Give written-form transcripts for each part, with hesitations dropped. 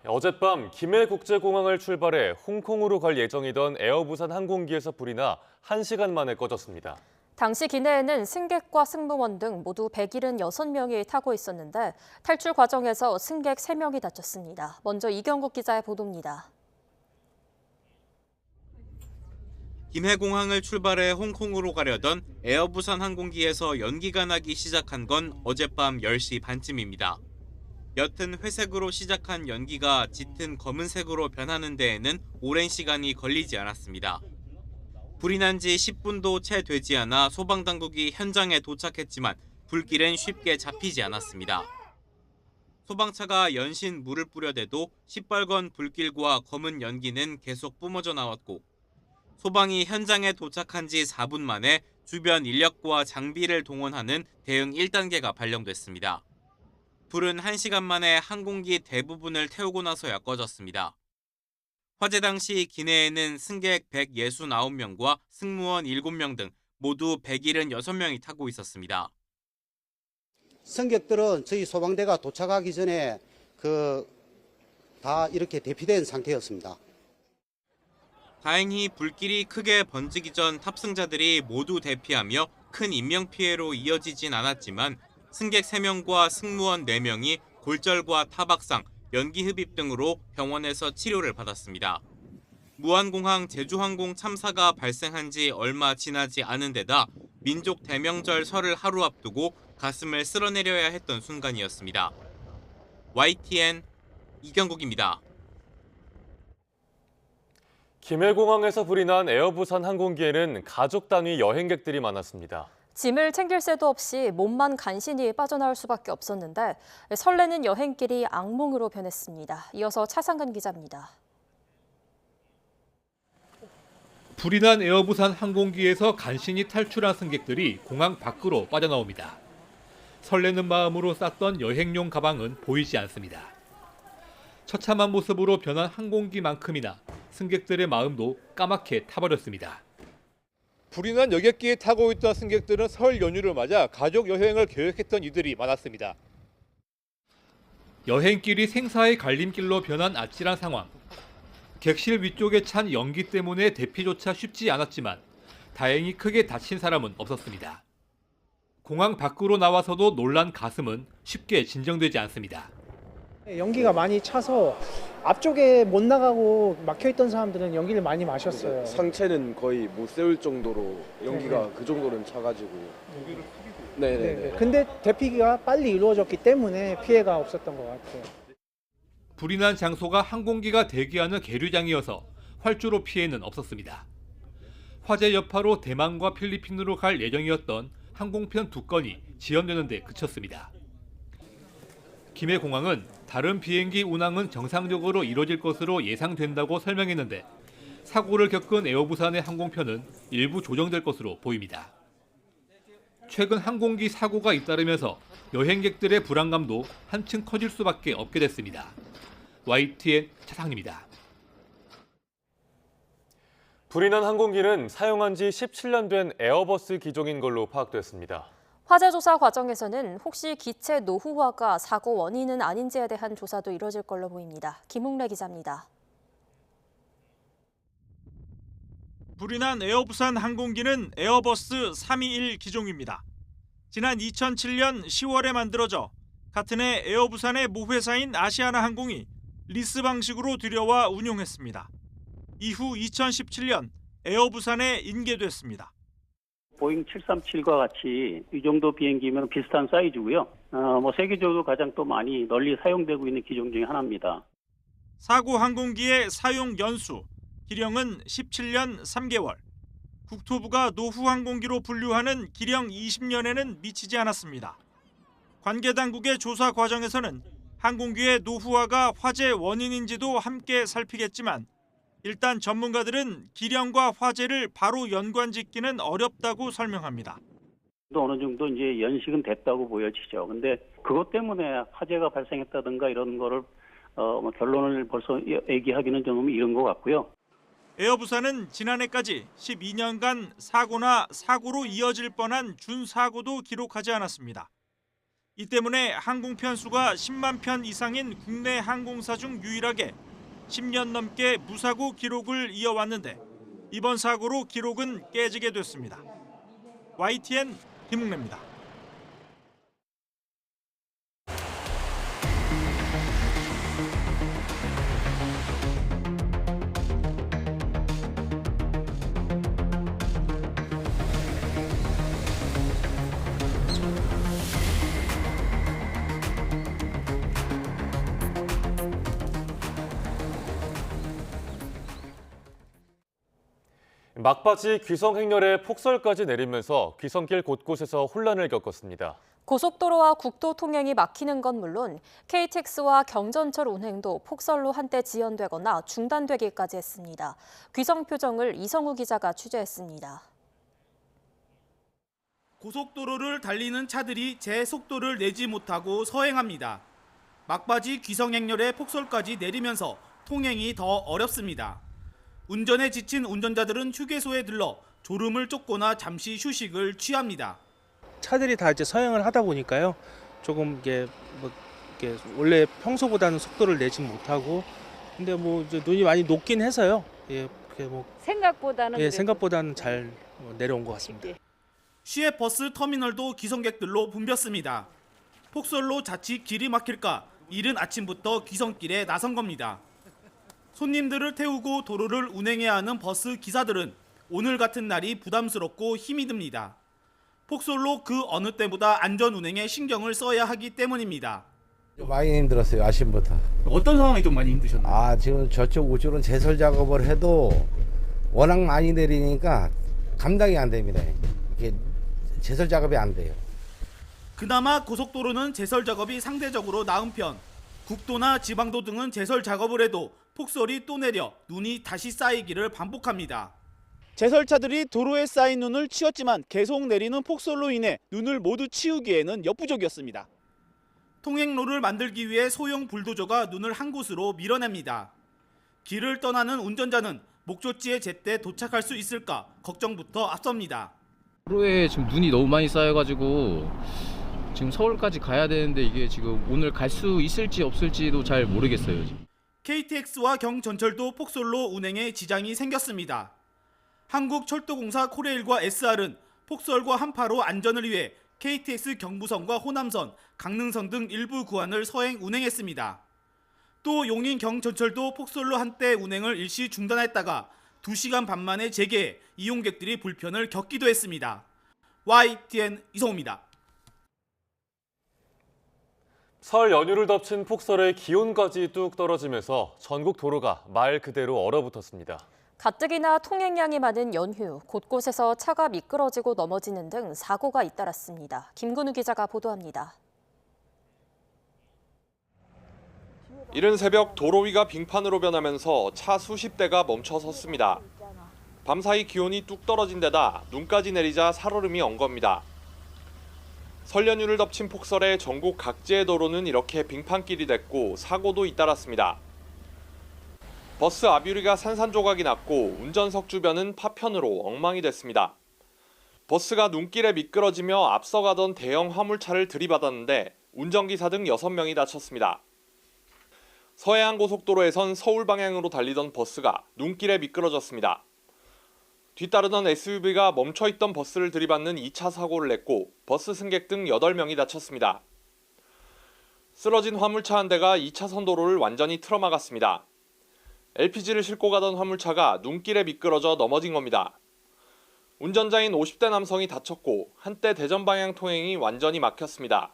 어젯밤 김해국제공항을 출발해 홍콩으로 갈 예정이던 에어부산 항공기에서 불이 나 1시간 만에 꺼졌습니다. 당시 기내에는 승객과 승무원 등 모두 176명이 타고 있었는데 탈출 과정에서 승객 3명이 다쳤습니다. 먼저 이경국 기자의 보도입니다. 김해공항을 출발해 홍콩으로 가려던 에어부산 항공기에서 연기가 나기 시작한 건 어젯밤 10시 반쯤입니다. 옅은 회색으로 시작한 연기가 짙은 검은색으로 변하는 데에는 오랜 시간이 걸리지 않았습니다. 불이 난 지 10분도 채 되지 않아 소방당국이 현장에 도착했지만 불길은 쉽게 잡히지 않았습니다. 소방차가 연신 물을 뿌려대도 시뻘건 불길과 검은 연기는 계속 뿜어져 나왔고 소방이 현장에 도착한 지 4분 만에 주변 인력과 장비를 동원하는 대응 1단계가 발령됐습니다. 불은 1시간 만에 항공기 대부분을 태우고 나서야 꺼졌습니다. 화재 당시 기내에는 승객 169명과 승무원 7명 등 모두 176명이 타고 있었습니다. 승객들은 저희 소방대가 도착하기 전에 다 이렇게 대피된 상태였습니다. 다행히 불길이 크게 번지기 전 탑승자들이 모두 대피하며 큰 인명피해로 이어지진 않았지만 승객 3명과 승무원 4명이 골절과 타박상, 연기 흡입 등으로 병원에서 치료를 받았습니다. 무안공항 제주항공 참사가 발생한 지 얼마 지나지 않은 데다 민족 대명절 설을 하루 앞두고 가슴을 쓸어내려야 했던 순간이었습니다. YTN 이경국입니다. 김해공항에서 불이 난 에어부산 항공기에는 가족 단위 여행객들이 많았습니다. 짐을 챙길 새도 없이 몸만 간신히 빠져나올 수밖에 없었는데 설레는 여행길이 악몽으로 변했습니다. 이어서 차상근 기자입니다. 불이 난 에어부산 항공기에서 간신히 탈출한 승객들이 공항 밖으로 빠져나옵니다. 설레는 마음으로 쌌던 여행용 가방은 보이지 않습니다. 처참한 모습으로 변한 항공기만큼이나 승객들의 마음도 까맣게 타버렸습니다. 불이 난 여객기에 타고 있던 승객들은 설 연휴를 맞아 가족 여행을 계획했던 이들이 많았습니다. 여행길이 생사의 갈림길로 변한 아찔한 상황. 객실 위쪽에 찬 연기 때문에 대피조차 쉽지 않았지만 다행히 크게 다친 사람은 없었습니다. 공항 밖으로 나와서도 놀란 가슴은 쉽게 진정되지 않습니다. 연기가 많이 차서 앞쪽에 못 나가고 막혀있던 사람들은 연기를 많이 마셨어요. 상체는 거의 못 세울 정도로 연기가 그 정도는 차가지고. 네네. 근데 대피가 빨리 이루어졌기 때문에 피해가 없었던 것 같아요. 불이 난 장소가 항공기가 대기하는 계류장이어서 활주로 피해는 없었습니다. 화재 여파로 대만과 필리핀으로 갈 예정이었던 항공편 2건이 지연되는 데 그쳤습니다. 김해공항은 다른 비행기 운항은 정상적으로 이뤄질 것으로 예상된다고 설명했는데 사고를 겪은 에어부산의 항공편은 일부 조정될 것으로 보입니다. 최근 항공기 사고가 잇따르면서 여행객들의 불안감도 한층 커질 수밖에 없게 됐습니다. YTN 차상입니다. 불이 난 항공기는 사용한 지 17년 된 에어버스 기종인 걸로 파악됐습니다. 화재 조사 과정에서는 혹시 기체 노후화가 사고 원인은 아닌지에 대한 조사도 이뤄질 걸로 보입니다. 김웅래 기자입니다. 불이 난 에어부산 항공기는 에어버스 321 기종입니다. 지난 2007년 10월에 만들어져 같은 해 에어부산의 모회사인 아시아나 항공이 리스 방식으로 들여와 운용했습니다. 이후 2017년 에어부산에 인계됐습니다. 보잉 737과 같이 이 정도 비행기면 비슷한 사이즈고요. 세계적으로 가장 또 많이 널리 사용되고 있는 기종 중에 하나입니다. 사고 항공기의 사용 연수, 기령은 17년 3개월. 국토부가 노후 항공기로 분류하는 기령 20년에는 미치지 않았습니다. 관계 당국의 조사 과정에서는 항공기의 노후화가 화재 원인인지도 함께 살피겠지만 일단 전문가들은 기령과 화재를 바로 연관짓기는 어렵다고 설명합니다. 어느 정도 이제 연식은 됐다고 보여지죠. 근데 그것 때문에 화재가 발생했다든가 이런 거를 결론을 벌써 얘기하기는 좀 이른 것 같고요. 에어부산은 지난해까지 12년간 사고나 사고로 이어질 뻔한 준사고도 기록하지 않았습니다. 이 때문에 항공편 수가 10만 편 이상인 국내 항공사 중 유일하게 10년 넘게 무사고 기록을 이어왔는데 이번 사고로 기록은 깨지게 됐습니다. YTN 김웅래입니다. 막바지 귀성 행렬에 폭설까지 내리면서 귀성길 곳곳에서 혼란을 겪었습니다. 고속도로와 국도 통행이 막히는 건 물론 KTX와 경전철 운행도 폭설로 한때 지연되거나 중단되기까지 했습니다. 귀성 표정을 이성우 기자가 취재했습니다. 고속도로를 달리는 차들이 제 속도를 내지 못하고 서행합니다. 막바지 귀성 행렬에 폭설까지 내리면서 통행이 더 어렵습니다. 운전에 지친 운전자들은 휴게소에 들러 졸음을 쫓거나 잠시 휴식을 취합니다. 차들이 다 이제 서행을 하다 보니까요. 조금 이게 원래 평소보다는 속도를 내지 못하고, 근데 이제 눈이 많이 녹긴 해서요. 예, 생각보다는 잘 내려온 것 같습니다. 시외 버스 터미널도 귀성객들로 붐볐습니다. 폭설로 자칫 길이 막힐까 이른 아침부터 귀성길에 나선 겁니다. 손님들을 태우고 도로를 운행해야 하는 버스 기사들은 오늘 같은 날이 부담스럽고 힘이 듭니다. 폭설로 그 어느 때보다 안전 운행에 신경을 써야 하기 때문입니다. 많이 힘들었어요. 아침부터. 어떤 상황이 좀 많이 힘드셨나요? 지금 저쪽 우측은 제설 작업을 해도 워낙 많이 내리니까 감당이 안 됩니다. 이게 제설 작업이 안 돼요. 그나마 고속도로는 제설 작업이 상대적으로 나은 편. 국도나 지방도 등은 제설 작업을 해도 폭설이 또 내려 눈이 다시 쌓이기를 반복합니다. 제설차들이 도로에 쌓인 눈을 치웠지만 계속 내리는 폭설로 인해 눈을 모두 치우기에는 역부족이었습니다. 통행로를 만들기 위해 소형 불도저가 눈을 한 곳으로 밀어냅니다. 길을 떠나는 운전자는 목적지에 제때 도착할 수 있을까 걱정부터 앞섭니다. 도로에 지금 눈이 너무 많이 쌓여가지고 지금 서울까지 가야 되는데 이게 지금 오늘 갈 수 있을지 없을지도 잘 모르겠어요. KTX와 경전철도 폭설로 운행에 지장이 생겼습니다. 한국철도공사 코레일과 SR은 폭설과 한파로 안전을 위해 KTX 경부선과 호남선, 강릉선 등 일부 구간을 서행 운행했습니다. 또 용인 경전철도 폭설로 한때 운행을 일시 중단했다가 2시간 반 만에 재개해 이용객들이 불편을 겪기도 했습니다. YTN 이성우입니다. 설 연휴를 덮친 폭설에 기온까지 뚝 떨어지면서 전국 도로가 말 그대로 얼어붙었습니다. 가뜩이나 통행량이 많은 연휴, 곳곳에서 차가 미끄러지고 넘어지는 등 사고가 잇따랐습니다. 김근우 기자가 보도합니다. 이른 새벽 도로 위가 빙판으로 변하면서 차 수십 대가 멈춰 섰습니다. 밤사이 기온이 뚝 떨어진 데다 눈까지 내리자 살얼음이 온 겁니다. 설 연휴를 덮친 폭설에 전국 각지의 도로는 이렇게 빙판길이 됐고 사고도 잇따랐습니다. 버스 앞유리가 산산조각이 났고 운전석 주변은 파편으로 엉망이 됐습니다. 버스가 눈길에 미끄러지며 앞서가던 대형 화물차를 들이받았는데 운전기사 등 6명이 다쳤습니다. 서해안 고속도로에선 서울 방향으로 달리던 버스가 눈길에 미끄러졌습니다. 뒤따르던 SUV가 멈춰있던 버스를 들이받는 2차 사고를 냈고 버스 승객 등 8명이 다쳤습니다. 쓰러진 화물차 한 대가 2차선 도로를 완전히 틀어막았습니다. LPG를 싣고 가던 화물차가 눈길에 미끄러져 넘어진 겁니다. 운전자인 50대 남성이 다쳤고 한때 대전 방향 통행이 완전히 막혔습니다.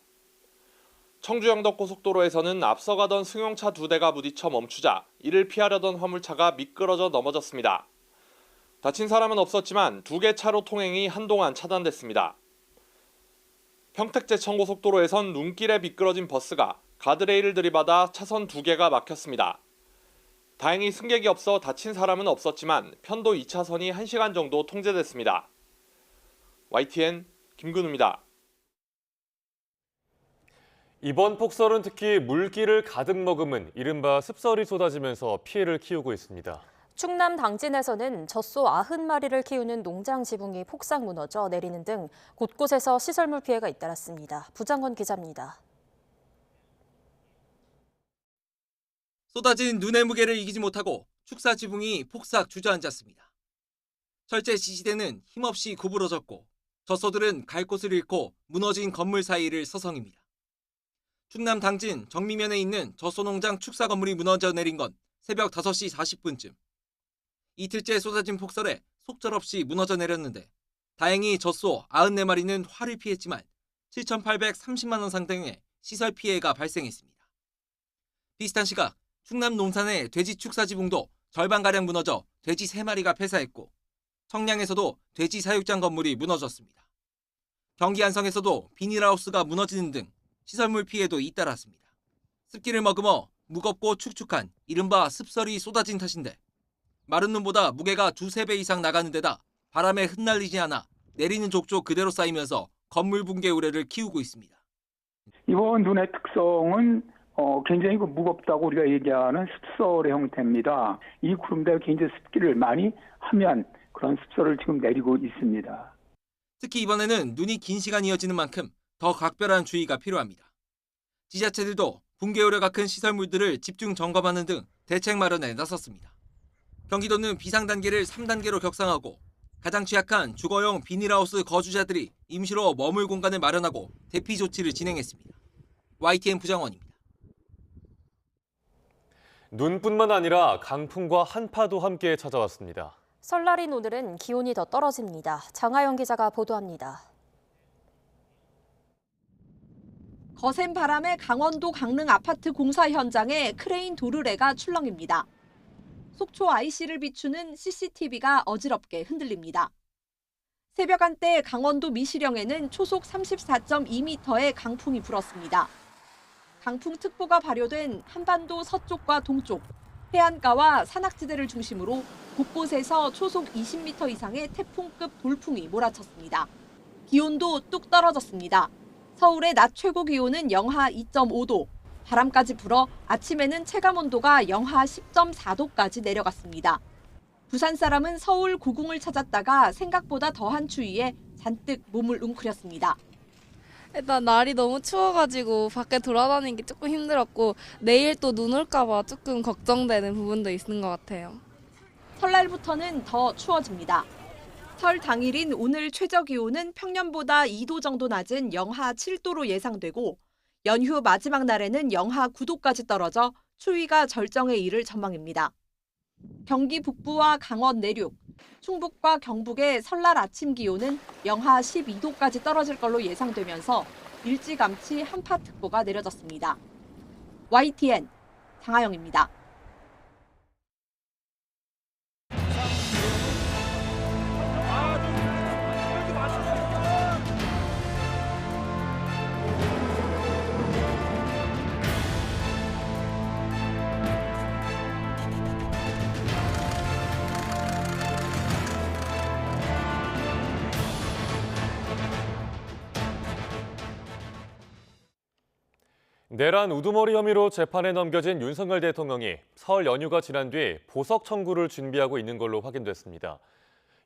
청주 영덕 고속도로에서는 앞서가던 승용차 2대가 부딪혀 멈추자 이를 피하려던 화물차가 미끄러져 넘어졌습니다. 다친 사람은 없었지만 2개 차로 통행이 한동안 차단됐습니다. 평택제천 고속도로에선 눈길에 미끄러진 버스가 가드레일을 들이받아 차선 2개가 막혔습니다. 다행히 승객이 없어 다친 사람은 없었지만 편도 2차선이 1시간 정도 통제됐습니다. YTN 김근우입니다. 이번 폭설은 특히 물기를 가득 머금은 이른바 습설이 쏟아지면서 피해를 키우고 있습니다. 충남 당진에서는 젖소 90마리를 키우는 농장 지붕이 폭삭 무너져 내리는 등 곳곳에서 시설물 피해가 잇따랐습니다. 부장건 기자입니다. 쏟아진 눈의 무게를 이기지 못하고 축사 지붕이 폭삭 주저앉았습니다. 철제 지지대는 힘없이 구부러졌고 젖소들은 갈 곳을 잃고 무너진 건물 사이를 서성입니다. 충남 당진 정미면에 있는 젖소농장 축사 건물이 무너져 내린 건 새벽 5시 40분쯤. 이틀째 쏟아진 폭설에 속절없이 무너져 내렸는데 다행히 젖소 94마리는 화를 피했지만 7,830만 원 상당의 시설 피해가 발생했습니다. 비슷한 시각 충남 논산의 돼지 축사 지붕도 절반가량 무너져 돼지 3마리가 폐사했고 청량에서도 돼지 사육장 건물이 무너졌습니다. 경기 안성에서도 비닐하우스가 무너지는 등 시설물 피해도 잇따랐습니다. 습기를 머금어 무겁고 축축한 이른바 습설이 쏟아진 탓인데 마른 눈보다 무게가 2~3배 이상 나가는 데다 바람에 흩날리지 않아 내리는 족족 그대로 쌓이면서 건물 붕괴 우려를 키우고 있습니다. 이번 눈의 특성은 굉장히 무겁다고 우리가 얘기하는 습설의 형태입니다. 이 구름대가 굉장히 습기를 많이 하면 그런 습설을 지금 내리고 있습니다. 특히 이번에는 눈이 긴 시간 이어지는 만큼 더 각별한 주의가 필요합니다. 지자체들도 붕괴 우려가 큰 시설물들을 집중 점검하는 등 대책 마련에 나섰습니다. 경기도는 비상 단계를 3단계로 격상하고 가장 취약한 주거용 비닐하우스 거주자들이 임시로 머물 공간을 마련하고 대피 조치를 진행했습니다. YTN 부장원입니다. 눈뿐만 아니라 강풍과 한파도 함께 찾아왔습니다. 설날인 오늘은 기온이 더 떨어집니다. 장하영 기자가 보도합니다. 거센 바람에 강원도 강릉 아파트 공사 현장에 크레인 도르래가 출렁입니다. 속초 IC를 비추는 CCTV가 어지럽게 흔들립니다. 새벽 한때 강원도 미시령에는 초속 34.2m의 강풍이 불었습니다. 강풍특보가 발효된 한반도 서쪽과 동쪽, 해안가와 산악지대를 중심으로 곳곳에서 초속 20m 이상의 태풍급 돌풍이 몰아쳤습니다. 기온도 뚝 떨어졌습니다. 서울의 낮 최고 기온은 영하 2.5도, 바람까지 불어 아침에는 체감온도가 영하 10.4도까지 내려갔습니다. 부산 사람은 서울 고궁을 찾았다가 생각보다 더한 추위에 잔뜩 몸을 웅크렸습니다. 일단 날이 너무 추워가지고 밖에 돌아다니기 조금 힘들었고 내일 또 눈 올까 봐 조금 걱정되는 부분도 있는 것 같아요. 설날부터는 더 추워집니다. 설 당일인 오늘 최저 기온은 평년보다 2도 정도 낮은 영하 7도로 예상되고 연휴 마지막 날에는 영하 9도까지 떨어져 추위가 절정에 이를 전망입니다. 경기 북부와 강원 내륙, 충북과 경북의 설날 아침 기온은 영하 12도까지 떨어질 걸로 예상되면서 일찌감치 한파특보가 내려졌습니다. YTN 장하영입니다. 내란 우두머리 혐의로 재판에 넘겨진 윤석열 대통령이 설 연휴가 지난 뒤 보석 청구를 준비하고 있는 걸로 확인됐습니다.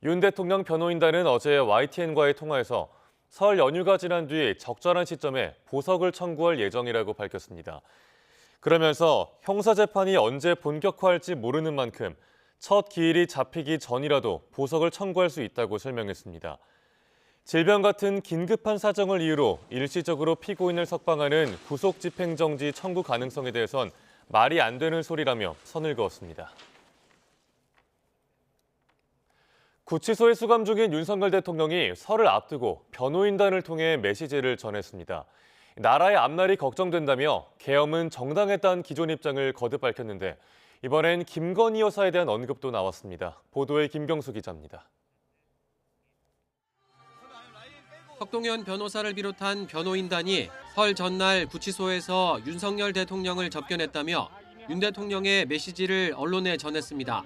윤 대통령 변호인단은 어제 YTN과의 통화에서 설 연휴가 지난 뒤 적절한 시점에 보석을 청구할 예정이라고 밝혔습니다. 그러면서 형사재판이 언제 본격화할지 모르는 만큼 첫 기일이 잡히기 전이라도 보석을 청구할 수 있다고 설명했습니다. 질병 같은 긴급한 사정을 이유로 일시적으로 피고인을 석방하는 구속집행정지 청구 가능성에 대해선 말이 안 되는 소리라며 선을 그었습니다. 구치소에 수감 중인 윤석열 대통령이 설을 앞두고 변호인단을 통해 메시지를 전했습니다. 나라의 앞날이 걱정된다며 계엄은 정당했다는 기존 입장을 거듭 밝혔는데 이번엔 김건희 여사에 대한 언급도 나왔습니다. 보도에 김경수 기자입니다. 석동현 변호사를 비롯한 변호인단이 설 전날 구치소에서 윤석열 대통령을 접견했다며 윤 대통령의 메시지를 언론에 전했습니다.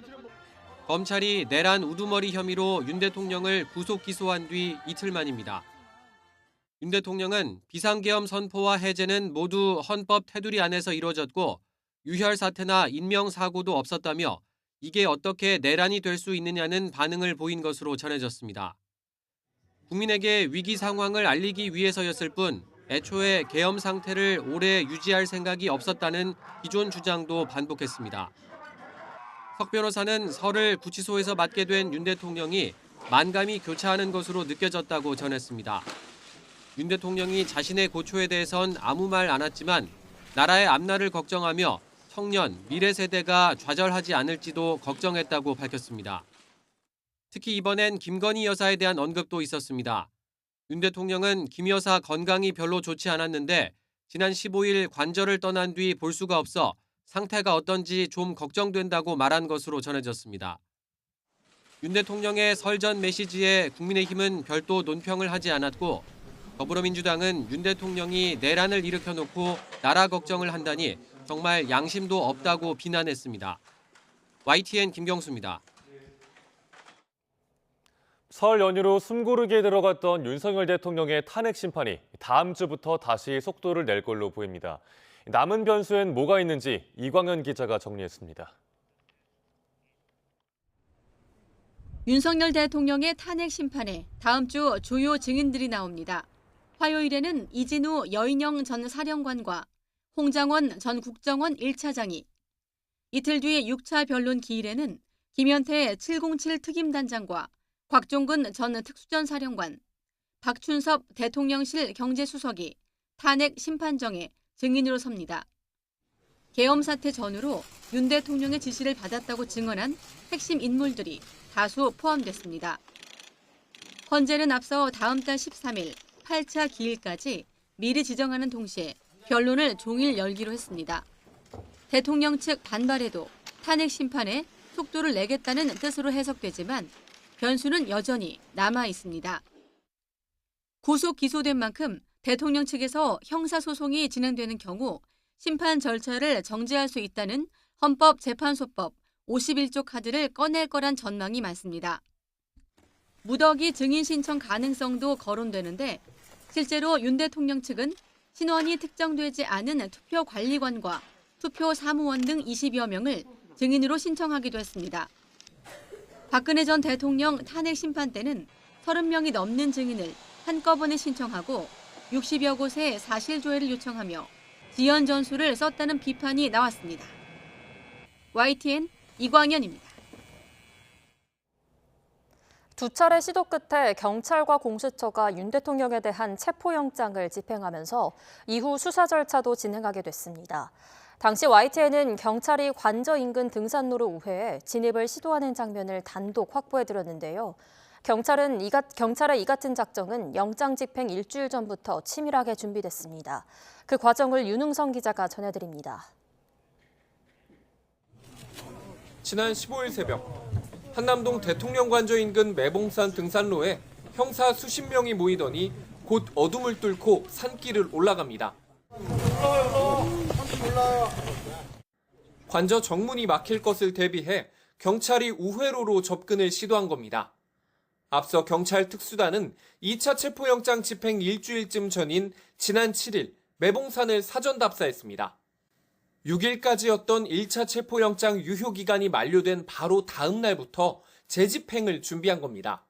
검찰이 내란 우두머리 혐의로 윤 대통령을 구속 기소한 뒤 이틀 만입니다. 윤 대통령은 비상계엄 선포와 해제는 모두 헌법 테두리 안에서 이루어졌고 유혈 사태나 인명 사고도 없었다며 이게 어떻게 내란이 될 수 있느냐는 반응을 보인 것으로 전해졌습니다. 국민에게 위기 상황을 알리기 위해서였을 뿐 애초에 계엄 상태를 오래 유지할 생각이 없었다는 기존 주장도 반복했습니다. 석 변호사는 설을 구치소에서 맞게 된 윤 대통령이 만감이 교차하는 것으로 느껴졌다고 전했습니다. 윤 대통령이 자신의 고초에 대해선 아무 말 안 했지만 나라의 앞날을 걱정하며 청년, 미래 세대가 좌절하지 않을지도 걱정했다고 밝혔습니다. 특히 이번엔 김건희 여사에 대한 언급도 있었습니다. 윤 대통령은 김 여사 건강이 별로 좋지 않았는데 지난 15일 관저를 떠난 뒤 볼 수가 없어 상태가 어떤지 좀 걱정된다고 말한 것으로 전해졌습니다. 윤 대통령의 설 전 메시지에 국민의힘은 별도 논평을 하지 않았고 더불어민주당은 윤 대통령이 내란을 일으켜놓고 나라 걱정을 한다니 정말 양심도 없다고 비난했습니다. YTN 김경수입니다. 설 연휴로 숨고르기에 들어갔던 윤석열 대통령의 탄핵 심판이 다음 주부터 다시 속도를 낼 걸로 보입니다. 남은 변수엔 뭐가 있는지 이광현 기자가 정리했습니다. 윤석열 대통령의 탄핵 심판에 다음 주 주요 증인들이 나옵니다. 화요일에는 이진우 여인영 전 사령관과 홍장원 전 국정원 1차장이, 이틀 뒤 6차 변론 기일에는 김현태 707 특임단장과 곽종근 전 특수전 사령관, 박춘섭 대통령실 경제수석이 탄핵 심판정에 증인으로 섭니다. 계엄 사태 전후로 윤 대통령의 지시를 받았다고 증언한 핵심 인물들이 다수 포함됐습니다. 헌재는 앞서 다음 달 13일 8차 기일까지 미리 지정하는 동시에 변론을 종일 열기로 했습니다. 대통령 측 반발에도 탄핵 심판에 속도를 내겠다는 뜻으로 해석되지만 변수는 여전히 남아 있습니다. 구속 기소된 만큼 대통령 측에서 형사소송이 진행되는 경우 심판 절차를 정지할 수 있다는 헌법재판소법 51조 카드를 꺼낼 거란 전망이 많습니다. 무더기 증인 신청 가능성도 거론되는데 실제로 윤 대통령 측은 신원이 특정되지 않은 투표관리관과 투표사무원 등 20여 명을 증인으로 신청하기도 했습니다. 박근혜 전 대통령 탄핵 심판 때는 30명이 넘는 증인을 한꺼번에 신청하고 60여 곳에 사실조회를 요청하며 지연 전술을 썼다는 비판이 나왔습니다. YTN 이광현입니다. 두 차례 시도 끝에 경찰과 공수처가 윤 대통령에 대한 체포영장을 집행하면서 이후 수사 절차도 진행하게 됐습니다. 당시 YTN은 경찰이 관저 인근 등산로를 우회해 진입을 시도하는 장면을 단독 확보해드렸는데요. 경찰의 이 같은 작정은 영장 집행 일주일 전부터 치밀하게 준비됐습니다. 그 과정을 윤웅성 기자가 전해드립니다. 지난 15일 새벽 한남동 대통령 관저 인근 매봉산 등산로에 형사 수십 명이 모이더니 곧 어둠을 뚫고 산길을 올라갑니다. 관저 정문이 막힐 것을 대비해 경찰이 우회로로 접근을 시도한 겁니다. 앞서 경찰 특수단은 2차 체포영장 집행 일주일쯤 전인 지난 7일 매봉산을 사전 답사했습니다. 6일까지였던 1차 체포영장 유효기간이 만료된 바로 다음 날부터 재집행을 준비한 겁니다.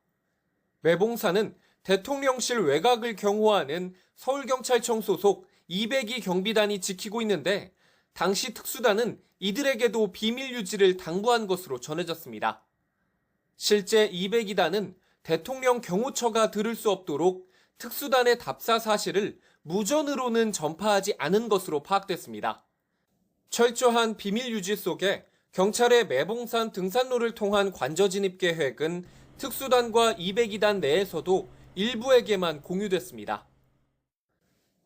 매봉산은 대통령실 외곽을 경호하는 서울경찰청 소속 202 경비단이 지키고 있는데 당시 특수단은 이들에게도 비밀 유지를 당부한 것으로 전해졌습니다. 실제 202단은 대통령 경호처가 들을 수 없도록 특수단의 답사 사실을 무전으로는 전파하지 않은 것으로 파악됐습니다. 철저한 비밀 유지 속에 경찰의 매봉산 등산로를 통한 관저 진입 계획은 특수단과 202단 내에서도 일부에게만 공유됐습니다.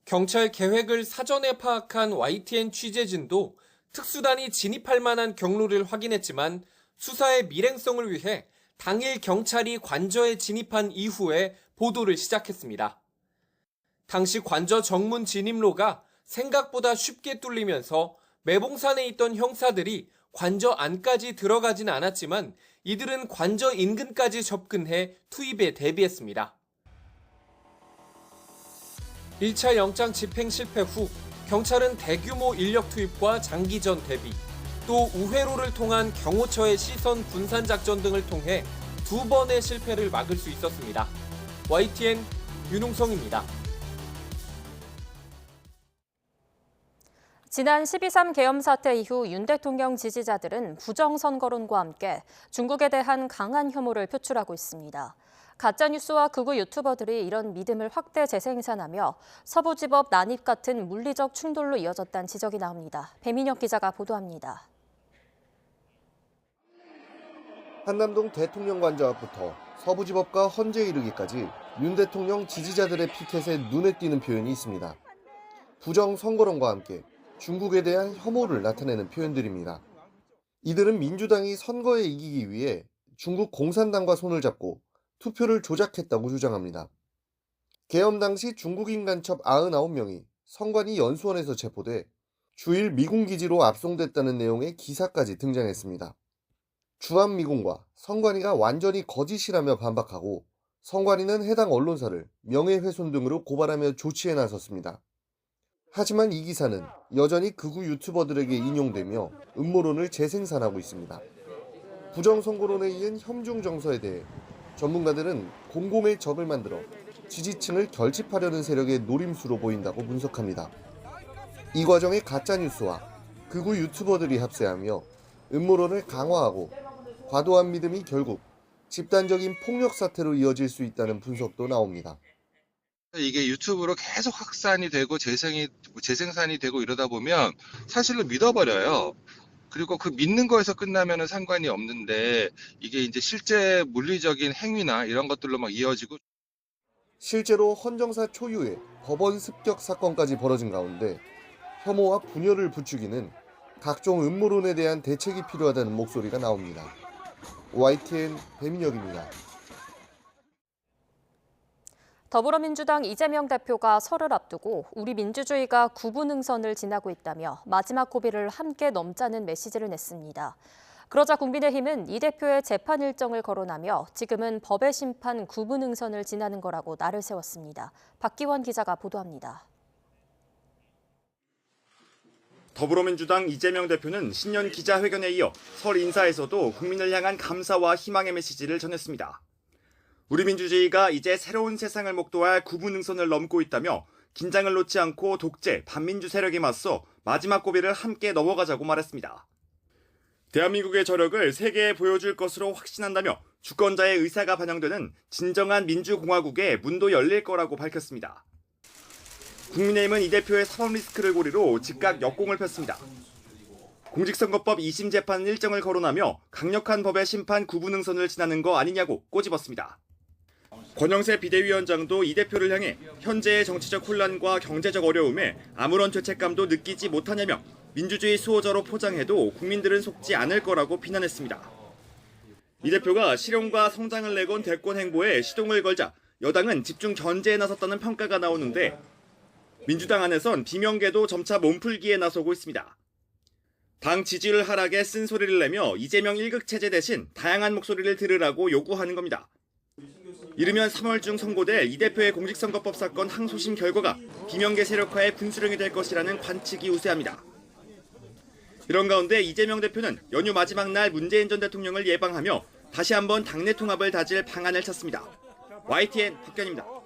경찰 계획을 사전에 파악한 YTN 취재진도 특수단이 진입할 만한 경로를 확인했지만 수사의 밀행성을 위해 당일 경찰이 관저에 진입한 이후에 보도를 시작했습니다. 당시 관저 정문 진입로가 생각보다 쉽게 뚫리면서 매봉산에 있던 형사들이 관저 안까지 들어가진 않았지만 이들은 관저 인근까지 접근해 투입에 대비했습니다. 1차 영장 집행 실패 후 경찰은 대규모 인력 투입과 장기전 대비, 또 우회로를 통한 경호처의 시선 분산 작전 등을 통해 2번의 실패를 막을 수 있었습니다. YTN 윤웅성입니다. 지난 12.3 계엄 사태 이후 윤 대통령 지지자들은 부정선거론과 함께 중국에 대한 강한 혐오를 표출하고 있습니다. 가짜뉴스와 극우 유튜버들이 이런 믿음을 확대 재생산하며 서부지법 난입 같은 물리적 충돌로 이어졌다는 지적이 나옵니다. 배민혁 기자가 보도합니다. 한남동 대통령관저 앞부터 서부지법과 헌재에 이르기까지 윤 대통령 지지자들의 피켓에 눈에 띄는 표현이 있습니다. 부정선거론과 함께 중국에 대한 혐오를 나타내는 표현들입니다. 이들은 민주당이 선거에 이기기 위해 중국 공산당과 손을 잡고 투표를 조작했다고 주장합니다. 계엄 당시 중국인 간첩 99명이 선관위 연수원에서 체포돼 주일 미군 기지로 압송됐다는 내용의 기사까지 등장했습니다. 주한미군과 선관위가 완전히 거짓이라며 반박하고 선관위는 해당 언론사를 명예훼손 등으로 고발하며 조치에 나섰습니다. 하지만 이 기사는 여전히 극우 유튜버들에게 인용되며 음모론을 재생산하고 있습니다. 부정선거론에 이은 혐중 정서에 대해 전문가들은 공공의 적을 만들어 지지층을 결집하려는 세력의 노림수로 보인다고 분석합니다. 이 과정에 가짜뉴스와 극우 유튜버들이 합세하며 음모론을 강화하고 과도한 믿음이 결국 집단적인 폭력 사태로 이어질 수 있다는 분석도 나옵니다. 이게 유튜브로 계속 확산이 되고 재생산이 되고 이러다 보면 사실로 믿어버려요. 그리고 그 믿는 거에서 끝나면은 상관이 없는데 이게 이제 실제 물리적인 행위나 이런 것들로 막 이어지고. 실제로 헌정사 초유의 법원 습격 사건까지 벌어진 가운데 혐오와 분열을 부추기는 각종 음모론에 대한 대책이 필요하다는 목소리가 나옵니다. YTN 배민혁입니다. 더불어민주당 이재명 대표가 설을 앞두고 우리 민주주의가 구분응선을 지나고 있다며 마지막 고비를 함께 넘자는 메시지를 냈습니다. 그러자 국민의힘은 이 대표의 재판 일정을 거론하며 지금은 법의 심판 구분응선을 지나는 거라고 날을 세웠습니다. 박기원 기자가 보도합니다. 더불어민주당 이재명 대표는 신년 기자회견에 이어 설 인사에서도 국민을 향한 감사와 희망의 메시지를 전했습니다. 우리 민주주의가 이제 새로운 세상을 목도할 구분응선을 넘고 있다며 긴장을 놓지 않고 독재, 반민주 세력에 맞서 마지막 고비를 함께 넘어가자고 말했습니다. 대한민국의 저력을 세계에 보여줄 것으로 확신한다며 주권자의 의사가 반영되는 진정한 민주공화국의 문도 열릴 거라고 밝혔습니다. 국민의힘은 이 대표의 사법 리스크를 고리로 즉각 역공을 폈습니다. 공직선거법 2심 재판 일정을 거론하며 강력한 법의 심판 구분응선을 지나는 거 아니냐고 꼬집었습니다. 권영세 비대위원장도 이 대표를 향해 현재의 정치적 혼란과 경제적 어려움에 아무런 죄책감도 느끼지 못하냐며 민주주의 수호자로 포장해도 국민들은 속지 않을 거라고 비난했습니다. 이 대표가 실용과 성장을 내건 대권 행보에 시동을 걸자 여당은 집중 견제에 나섰다는 평가가 나오는데 민주당 안에선 비명계도 점차 몸풀기에 나서고 있습니다. 당 지지율 하락에 쓴소리를 내며 이재명 1극 체제 대신 다양한 목소리를 들으라고 요구하는 겁니다. 이르면 3월 중 선고될 이 대표의 공직선거법 사건 항소심 결과가 비명계 세력화의 분수령이 될 것이라는 관측이 우세합니다. 이런 가운데 이재명 대표는 연휴 마지막 날 문재인 전 대통령을 예방하며 다시 한번 당내 통합을 다질 방안을 찾습니다. YTN 박견입니다.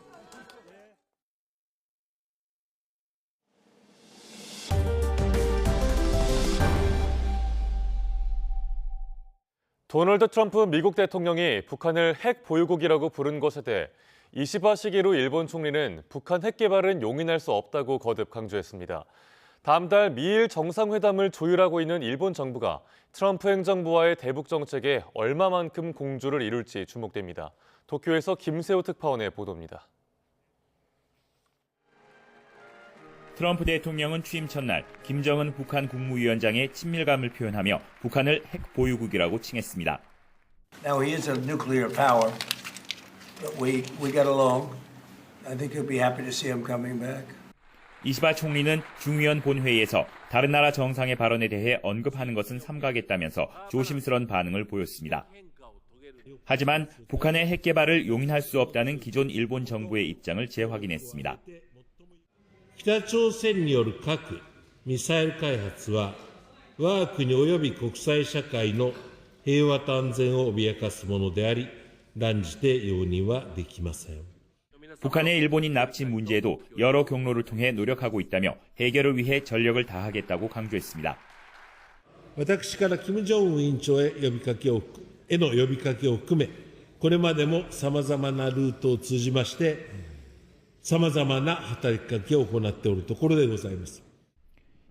도널드 트럼프 미국 대통령이 북한을 핵 보유국이라고 부른 것에 대해 이시바 시게루 일본 총리는 북한 핵 개발은 용인할 수 없다고 거듭 강조했습니다. 다음 달 미일 정상회담을 조율하고 있는 일본 정부가 트럼프 행정부와의 대북 정책에 얼마만큼 공조를 이룰지 주목됩니다. 도쿄에서 김세호 특파원의 보도입니다. 트럼프 대통령은 취임 첫날 김정은 북한 국무위원장의 친밀감을 표현하며 북한을 핵 보유국이라고 칭했습니다. Now he is a nuclear power, but we get along. I think you'll be happy to see him coming back. 이시바 총리는 중의원 본회의에서 다른 나라 정상의 발언에 대해 언급하는 것은 삼가겠다면서 조심스런 반응을 보였습니다. 하지만 북한의 핵 개발을 용인할 수 없다는 기존 일본 정부의 입장을 재확인했습니다. 北朝鮮による核・ミサイル開発は我が国及び国際社会の平和と安全を脅かすものであり、断じて容認はできません。 북한의 일본인 납치 문제에도 여러 경로를 통해 노력하고 있다며 해결을 위해 전력을 다하겠다고 강조했습니다. 私から金正恩委員長への呼びかけを含め、これまでも様々なルートを通じまして様々な働きかけを行っておるところでございます。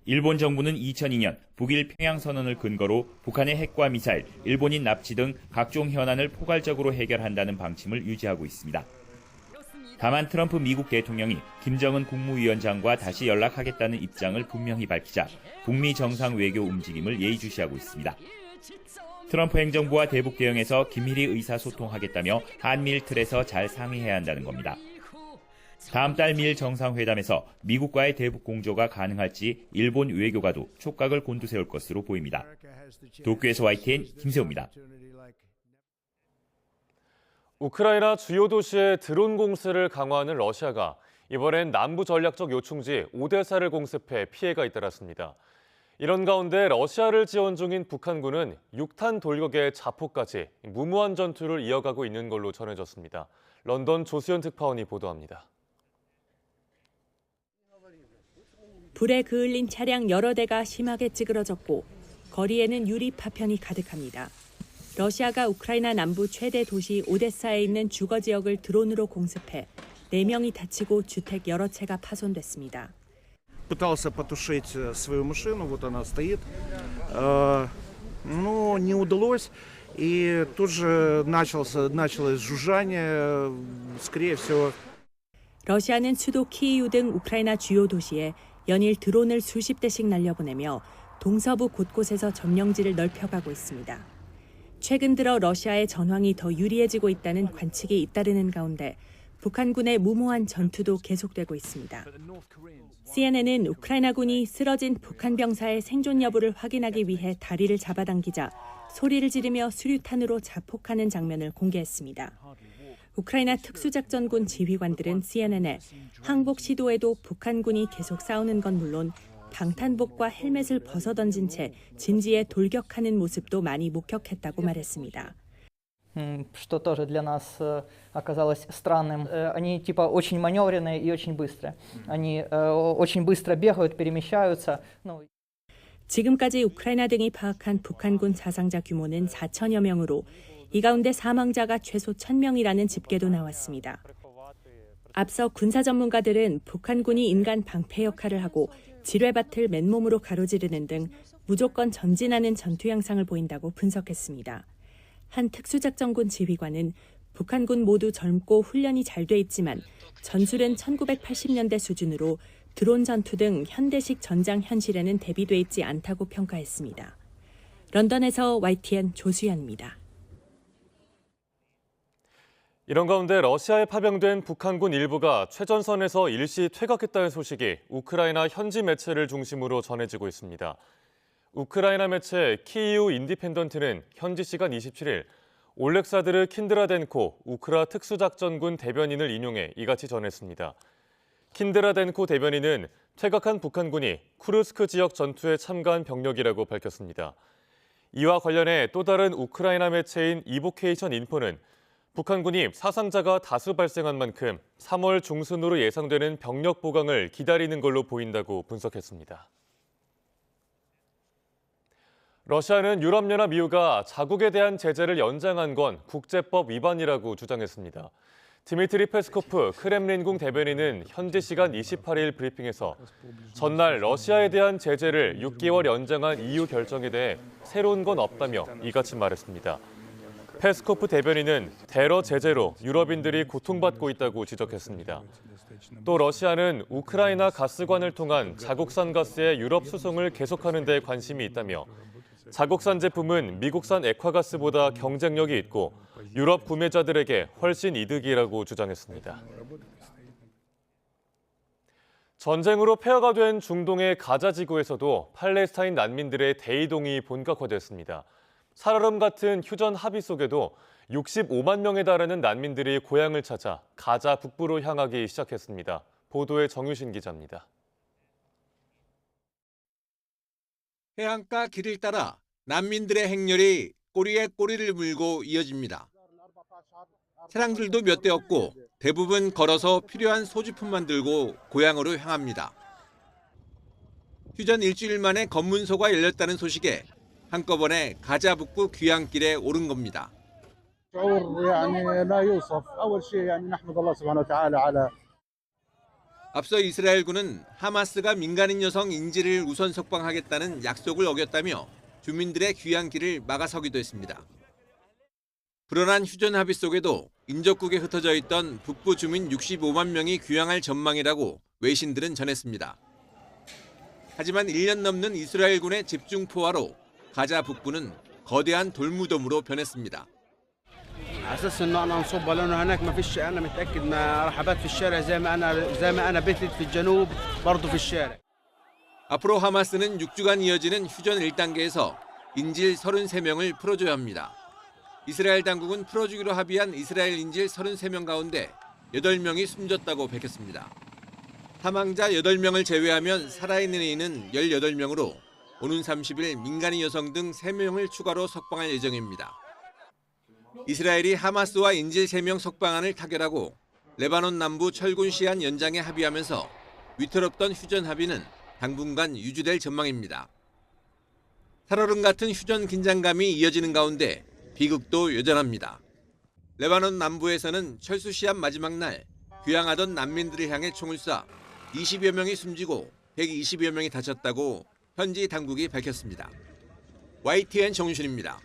일본 정부는 2002년 북일 평양선언을 근거로 북한의 핵과 미사일, 일본인 납치 등 각종 현안을 포괄적으로 해결한다는 방침을 유지하고 있습니다. 다만 트럼프 미국 대통령이 김정은 국무위원장과 다시 연락하겠다는 입장을 분명히 밝히자 북미 정상 외교 움직임을 예의주시하고 있습니다. 트럼프 행정부와 대북 대응에서 긴밀히 의사소통하겠다며 한미일 틀에서 잘 상의해야 한다는 겁니다. 다음 달 미일 정상회담에서 미국과의 대북 공조가 가능할지 일본 외교가도 촉각을 곤두세울 것으로 보입니다. 도쿄에서 YTN 김세호입니다. 우크라이나 주요 도시의 드론 공세를 강화하는 러시아가 이번엔 남부 전략적 요충지 오데사를 공습해 피해가 잇따랐습니다. 이런 가운데 러시아를 지원 중인 북한군은 6탄 돌격의 자포까지 무모한 전투를 이어가고 있는 걸로 전해졌습니다. 런던 조수연 특파원이 보도합니다. 불에 그을린 차량 여러 대가 심하게 찌그러졌고 거리에는 유리 파편이 가득합니다. 러시아가 우크라이나 남부 최대 도시 오데사에 있는 주거 지역을 드론으로 공습해 4명이 다치고 주택 여러 채가 파손됐습니다. Пытался потушить свою машину, вот она стоит, но не удалось, и тут же началось жужжание, скорее всего. 러시아는 수도 키이우 등 우크라이나 주요 도시에 연일 드론을 수십 대씩 날려보내며 동서부 곳곳에서 점령지를 넓혀가고 있습니다. 최근 들어 러시아의 전황이 더 유리해지고 있다는 관측이 잇따르는 가운데 북한군의 무모한 전투도 계속되고 있습니다. CNN은 우크라이나군이 쓰러진 북한 병사의 생존 여부를 확인하기 위해 다리를 잡아당기자 소리를 지르며 수류탄으로 자폭하는 장면을 공개했습니다. 우크라이나 특수작전군 지휘관들은 CNN에 항복 시도에도 북한군이 계속 싸우는 건 물론 방탄복과 헬멧을 벗어던진 채 진지에 돌격하는 모습도 많이 목격했다고 말했습니다. Что тоже для нас оказалось странным. Они типа очень маневренные и очень быстрые. Они очень быстро бегают, перемещаются. 지금까지 우크라이나 등이 파악한 북한군 사상자 규모는 4천여 명으로 이 가운데 사망자가 최소 1,000명이라는 집계도 나왔습니다. 앞서 군사 전문가들은 북한군이 인간 방패 역할을 하고 지뢰밭을 맨몸으로 가로지르는 등 무조건 전진하는 전투 양상을 보인다고 분석했습니다. 한 특수작전군 지휘관은 북한군 모두 젊고 훈련이 잘 돼 있지만 전술은 1980년대 수준으로 드론 전투 등 현대식 전장 현실에는 대비돼 있지 않다고 평가했습니다. 런던에서 YTN 조수연입니다. 이런 가운데 러시아에 파병된 북한군 일부가 최전선에서 일시 퇴각했다는 소식이 우크라이나 현지 매체를 중심으로 전해지고 있습니다. 우크라이나 매체 키이우 인디펜던트는 현지 시간 27일 올렉사드르 킨드라덴코 우크라 특수작전군 대변인을 인용해 이같이 전했습니다. 킨드라덴코 대변인은 퇴각한 북한군이 쿠르스크 지역 전투에 참가한 병력이라고 밝혔습니다. 이와 관련해 또 다른 우크라이나 매체인 이보케이션 인포는 북한군이 사상자가 다수 발생한 만큼 3월 중순으로 예상되는 병력 보강을 기다리는 걸로 보인다고 분석했습니다. 러시아는 유럽연합 EU가 자국에 대한 제재를 연장한 건 국제법 위반이라고 주장했습니다. 드미트리 페스코프 크렘린궁 대변인은 현지 시간 28일 브리핑에서 전날 러시아에 대한 제재를 6개월 연장한 EU 결정에 대해 새로운 건 없다며 이같이 말했습니다. 페스코프 대변인은 테러 제재로 유럽인들이 고통받고 있다고 지적했습니다. 또 러시아는 우크라이나 가스관을 통한 자국산 가스의 유럽 수송을 계속하는 데 관심이 있다며 자국산 제품은 미국산 액화가스보다 경쟁력이 있고 유럽 구매자들에게 훨씬 이득이라고 주장했습니다. 전쟁으로 폐허가 된 중동의 가자 지구에서도 팔레스타인 난민들의 대이동이 본격화됐습니다. 살얼음 같은 휴전 합의 속에도 65만 명에 달하는 난민들이 고향을 찾아 가자 북부로 향하기 시작했습니다. 보도에 정유신 기자입니다. 해안가 길을 따라 난민들의 행렬이 꼬리에 꼬리를 물고 이어집니다. 차량들도 몇 대 없고 대부분 걸어서 필요한 소지품만 들고 고향으로 향합니다. 휴전 일주일 만에 검문소가 열렸다는 소식에 한꺼번에 가자 북부 귀향길에 오른 겁니다. 앞서 이스라엘군은 하마스가 민간인 여성 인질을 우선 석방하겠다는 약속을 어겼다며 주민들의 귀향길을 막아서기도 했습니다. 불어난 휴전 합의 속에도 인접국에 흩어져 있던 북부 주민 65만 명이 귀향할 전망이라고 외신들은 전했습니다. 하지만 1년 넘는 이스라엘군의 집중 포화로 가자 북부는 거대한 돌무덤으로 변했습니다. اساس انه انا نصب لانه هناك ما فيش انا متاكد ما راح ابات في الشارع زي ما انا بيتت في الجنوب برضه في الشارع. 앞으로 하마스는 6주간 이어지는 휴전 1단계에서 인질 33명을 풀어줘야 합니다. 이스라엘 당국은 풀어주기로 합의한 이스라엘 인질 33명 가운데 8명이 숨졌다고 밝혔습니다. 사망자 8명을 제외하면 살아있는 이는 18명으로 오는 30일 민간인 여성 등 3명을 추가로 석방할 예정입니다. 이스라엘이 하마스와 인질 3명 석방안을 타결하고 레바논 남부 철군 시한 연장에 합의하면서 위태롭던 휴전 합의는 당분간 유지될 전망입니다. 살얼음 같은 휴전 긴장감이 이어지는 가운데 비극도 여전합니다. 레바논 남부에서는 철수 시한 마지막 날 귀향하던 난민들을 향해 총을 쏴 20여 명이 숨지고 120여 명이 다쳤다고 현지 당국이 밝혔습니다. YTN 정윤준입니다.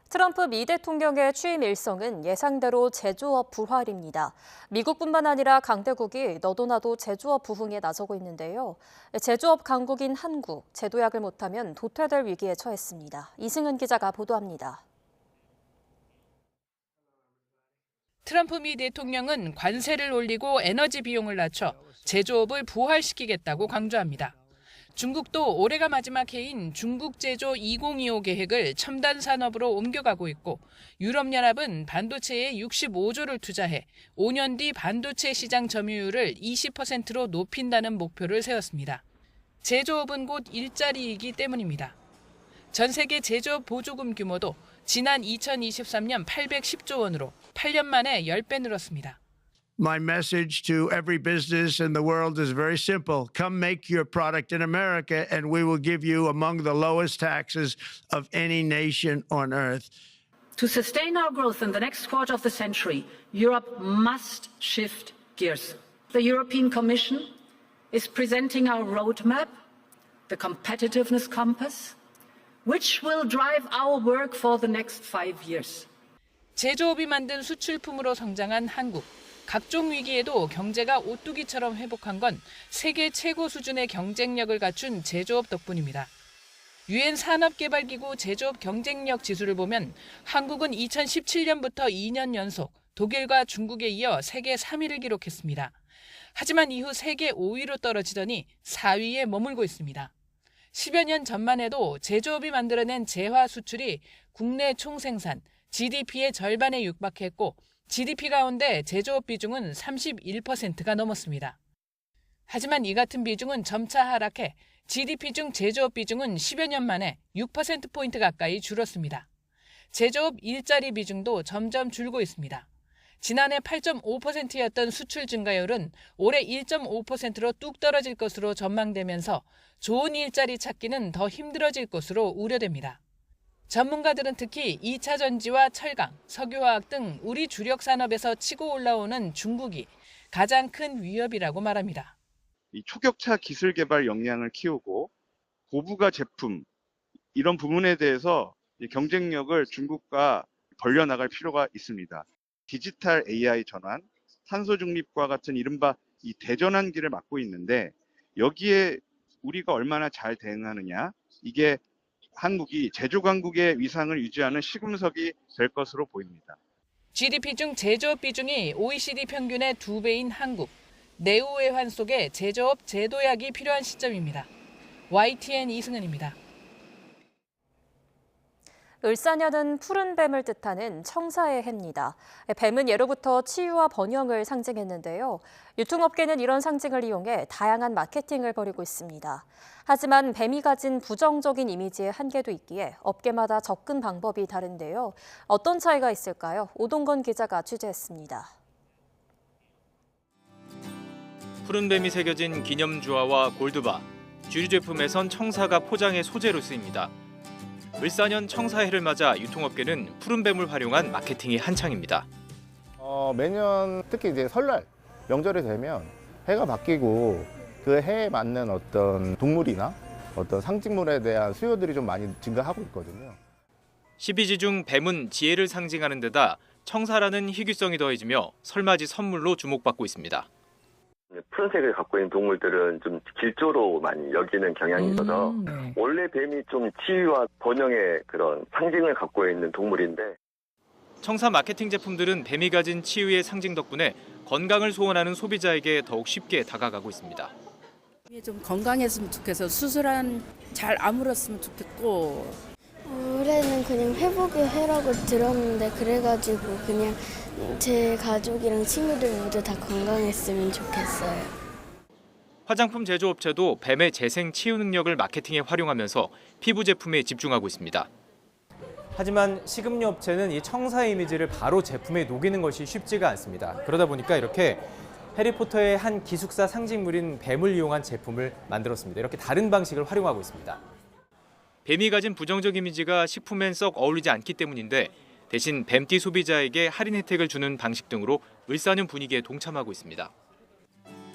트럼프 미 대통령의 취임 일성은 예상대로 제조업 부활입니다. 미국뿐만 아니라 강대국이 너도나도 제조업 부흥에 나서고 있는데요. 제조업 강국인 한국, 제도약을 못하면 도태될 위기에 처했습니다. 이승은 기자가 보도합니다. 트럼프 미 대통령은 관세를 올리고 에너지 비용을 낮춰 제조업을 부활시키겠다고 강조합니다. 중국도 올해가 마지막 해인 중국 제조 2025 계획을 첨단 산업으로 옮겨가고 있고 유럽연합은 반도체에 65조를 투자해 5년 뒤 반도체 시장 점유율을 20%로 높인다는 목표를 세웠습니다. 제조업은 곧 일자리이기 때문입니다. 전 세계 제조업 보조금 규모도 지난 2023년 810조 원으로 8년 만에 10배 늘었습니다. My message to every business in the world is very simple. Come make your product in America and we will give you among the lowest taxes of any nation on earth. To sustain our growth in the next quarter of the century, Europe must shift gears. The European Commission is presenting our roadmap, the competitiveness compass, which will drive our work for the next 5 years. 제조업이 만든 수출품으로 성장한 한국. 각종 위기에도 경제가 오뚜기처럼 회복한 건 세계 최고 수준의 경쟁력을 갖춘 제조업 덕분입니다. 유엔 산업개발기구 제조업 경쟁력 지수를 보면 한국은 2017년부터 2년 연속 독일과 중국에 이어 세계 3위를 기록했습니다. 하지만 이후 세계 5위로 떨어지더니 4위에 머물고 있습니다. 10여 년 전만 해도 제조업이 만들어낸 재화 수출이 국내 총생산, GDP의 절반에 육박했고 GDP 가운데 제조업 비중은 31%가 넘었습니다. 하지만 이 같은 비중은 점차 하락해 GDP 중 제조업 비중은 10여 년 만에 6%포인트 가까이 줄었습니다. 제조업 일자리 비중도 점점 줄고 있습니다. 지난해 8.5%였던 수출 증가율은 올해 1.5%로 뚝 떨어질 것으로 전망되면서 좋은 일자리 찾기는 더 힘들어질 것으로 우려됩니다. 전문가들은 특히 2차 전지와 철강, 석유화학 등 우리 주력 산업에서 치고 올라오는 중국이 가장 큰 위협이라고 말합니다. 이 초격차 기술 개발 역량을 키우고 고부가 제품 이런 부분에 대해서 경쟁력을 중국과 벌려나갈 필요가 있습니다. 디지털 AI 전환, 탄소 중립과 같은 이른바 이 대전환기를 맞고 있는데 여기에 우리가 얼마나 잘 대응하느냐 이게 한국이 제조 강국의 위상을 유지하는 시금석이 될 것으로 보입니다. GDP 중 제조업 비중이 OECD 평균의 2배인 한국. 내후의 환 속에 제조업 제도약이 필요한 시점입니다. YTN 이승은입니다. 을사년은 푸른 뱀을 뜻하는 청사의 해입니다. 뱀은 예로부터 치유와 번영을 상징했는데요. 유통업계는 이런 상징을 이용해 다양한 마케팅을 벌이고 있습니다. 하지만 뱀이 가진 부정적인 이미지의 한계도 있기에 업계마다 접근 방법이 다른데요. 어떤 차이가 있을까요? 오동건 기자가 취재했습니다. 푸른 뱀이 새겨진 기념 주화와 골드바, 주류 제품에선 청사가 포장의 소재로 쓰입니다. 을사년 청사해를 맞아 유통업계는 푸른 뱀을 활용한 마케팅이 한창입니다. 매년 특히 이제 설날 명절이 되면 해가 바뀌고 그 해에 맞는 어떤 동물이나 어떤 상징물에 대한 수요들이 좀 많이 증가하고 있거든요. 12지 중 뱀은 지혜를 상징하는 데다 청사라는 희귀성이 더해지며 설맞이 선물로 주목받고 있습니다. 푸른색을 갖고 있는 동물들은 좀 길조로 많이 여기는 경향이 있어서 원래 뱀이 좀 치유와 번영의 그런 상징을 갖고 있는 동물인데 청사 마케팅 제품들은 뱀이 가진 치유의 상징 덕분에 건강을 소원하는 소비자에게 더욱 쉽게 다가가고 있습니다. 좀 건강했으면 좋겠어. 수술한 잘 아물었으면 좋겠고. 올해는 그냥 회복의 해라고 들었는데 그래가지고 그냥 제 가족이랑 친구들 모두 다 건강했으면 좋겠어요. 화장품 제조업체도 뱀의 재생 치유 능력을 마케팅에 활용하면서 피부 제품에 집중하고 있습니다. 하지만 식음료 업체는 이 청사의 이미지를 바로 제품에 녹이는 것이 쉽지가 않습니다. 그러다 보니까 이렇게 해리포터의 한 기숙사 상징물인 뱀을 이용한 제품을 만들었습니다. 이렇게 다른 방식을 활용하고 있습니다. 뱀이 가진 부정적 이미지가 식품엔 썩 어울리지 않기 때문인데 대신 뱀띠 소비자에게 할인 혜택을 주는 방식 등으로 을사년 분위기에 동참하고 있습니다.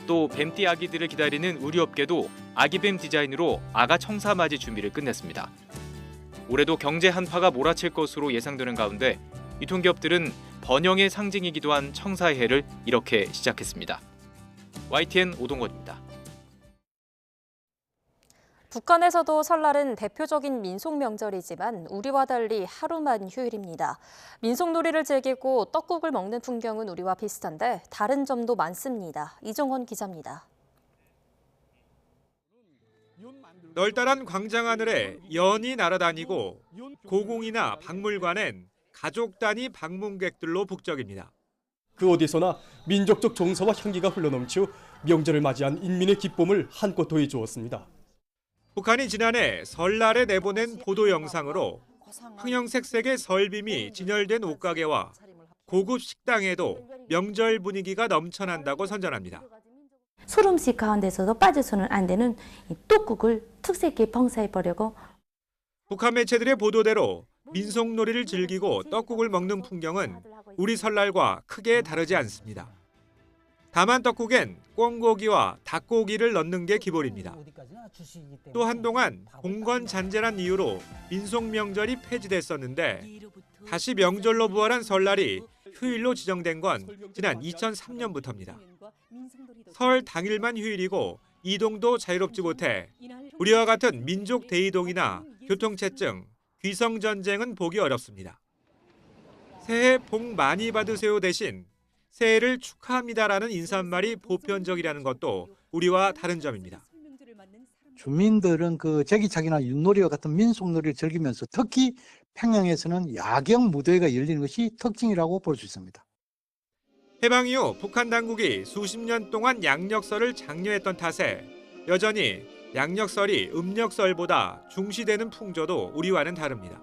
또 뱀띠 아기들을 기다리는 우리 업계도 아기뱀 디자인으로 아가 청사 맞이 준비를 끝냈습니다. 올해도 경제 한파가 몰아칠 것으로 예상되는 가운데 유통기업들은 번영의 상징이기도 한 청사의 해를 이렇게 시작했습니다. YTN 오동건입니다. 북한에서도 설날은 대표적인 민속 명절이지만 우리와 달리 하루만 휴일입니다. 민속놀이를 즐기고 떡국을 먹는 풍경은 우리와 비슷한데 다른 점도 많습니다. 이정원 기자입니다. 널따란 광장 하늘에 연이 날아다니고 고궁이나 박물관엔 가족 단위 방문객들로 북적입니다. 그 어디서나 민족적 정서와 향기가 흘러넘쳐 명절을 맞이한 인민의 기쁨을 한껏 더해주었습니다. 북한이 지난해 설날에 내보낸 보도 영상으로 형형색색의 설빔이 진열된 옷가게와 고급 식당에도 명절 분위기가 넘쳐난다고 선전합니다. 술 음식 가운데서도 빠져서는 안 되는 떡국을 특색 있게 봉사해보려고. 북한 매체들의 보도대로 민속놀이를 즐기고 떡국을 먹는 풍경은 우리 설날과 크게 다르지 않습니다. 다만 떡국엔 꿩고기와 닭고기를 넣는 게 기본입니다. 또 한동안 봉건잔재란 이유로 민속 명절이 폐지됐었는데 다시 명절로 부활한 설날이 휴일로 지정된 건 지난 2003년부터입니다. 설 당일만 휴일이고 이동도 자유롭지 못해 우리와 같은 민족 대이동이나 교통체증, 귀성전쟁은 보기 어렵습니다. 새해 복 많이 받으세요 대신 새해를 축하합니다라는 인사말이 보편적이라는 것도 우리와 다른 점입니다. 주민들은 그 제기차기나 윷놀이와 같은 민속놀이를 즐기면서 특히 평양에서는 야경 무대가 열리는 것이 특징이라고 볼 수 있습니다. 해방 이후 북한 당국이 수십 년 동안 양력설을 장려했던 탓에 여전히 양력설이 음력설보다 중시되는 풍조도 우리와는 다릅니다.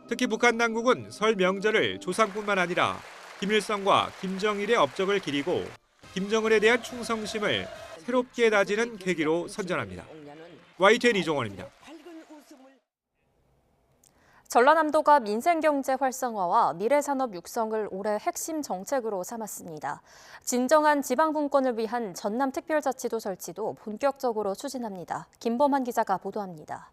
특히 북한 당국은 설 명절을 조상뿐만 아니라 김일성과 김정일의 업적을 기리고 김정은에 대한 충성심을 새롭게 다지는 계기로 선전합니다. YTN 이종원입니다. 전라남도가 민생경제 활성화와 미래산업 육성을 올해 핵심 정책으로 삼았습니다. 진정한 지방분권을 위한 전남특별자치도 설치도 본격적으로 추진합니다. 김범한 기자가 보도합니다.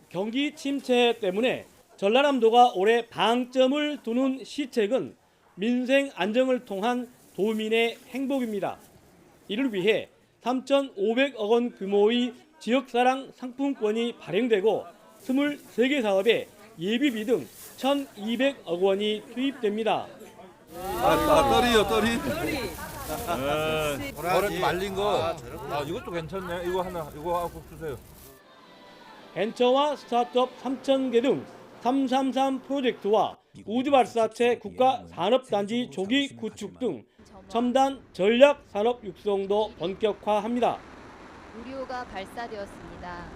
경기 침체 때문에 전라남도가 올해 방점을 두는 시책은 민생 안정을 통한 도민의 행복입니다. 이를 위해 3,500억 원 규모의 지역사랑 상품권이 발행되고 23개 사업에 예비비 등 1,200억 원이 투입됩니다. 떨이요, 떨이. 버릇 말린 거. 이것도 괜찮네. 이거 하나, 이거 하고 주세요. 벤처와 스타트업 3,000개 등 333 프로젝트와 우주발사체 국가산업단지 조기 구축 등 첨단 전략 산업 육성도 본격화합니다. 우리호가 발사되었습니다.